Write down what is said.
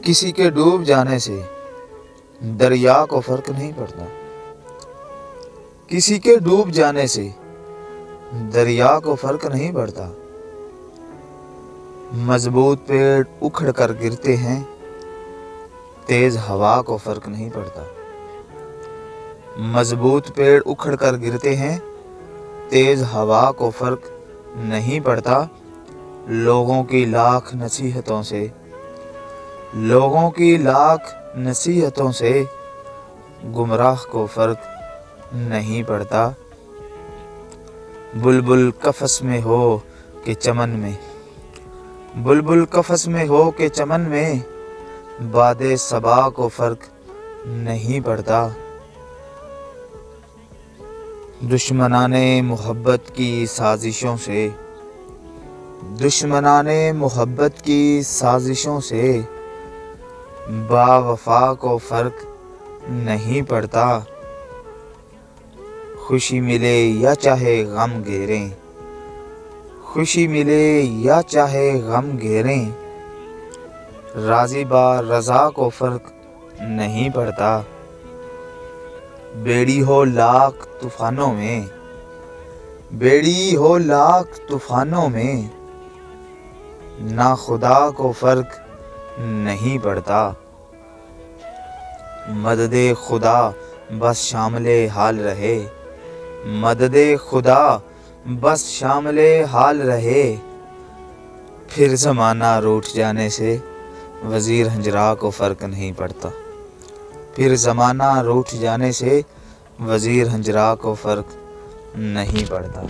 کسی کے ڈوب جانے سے دریا کو فرق نہیں پڑتا، کسی کے ڈوب جانے سے دریا کو فرق نہیں پڑتا۔ مضبوط پیڑ اکھڑ کر گرتے ہیں، تیز ہوا کو فرق نہیں پڑتا۔ مضبوط پیڑ اکھڑ کر گرتے ہیں، تیز ہوا کو فرق نہیں پڑتا۔ لوگوں کی لاکھ نصیحتوں سے، لوگوں کی لاکھ نصیحتوں سے گمراہ کو فرق نہیں پڑتا۔ بلبل قفس میں ہو کہ چمن میں، بلبل قفس میں ہو کہ چمن میں باد صبا کو فرق نہیں پڑتا۔ دشمنان محبت کی سازشوں سے، دشمنان محبت کی سازشوں سے با وفا کو فرق نہیں پڑتا۔ خوشی ملے یا چاہے غم گھیریں، خوشی ملے یا چاہے غم گھیریں راضی با رضا کو فرق نہیں پڑتا۔ بیڑی ہو لاکھ طوفانوں میں، بیڑی ہو لاکھ طوفانوں میں نا خدا کو فرق نہیں پڑتا۔ مدد خدا بس شامل حال رہے، مدد خدا بس شامل حال رہے پھر زمانہ روٹھ جانے سے وزیر ہنجرا کو فرق نہیں پڑتا۔ پھر زمانہ روٹھ جانے سے وزیر ہنجرا کو فرق نہیں پڑتا۔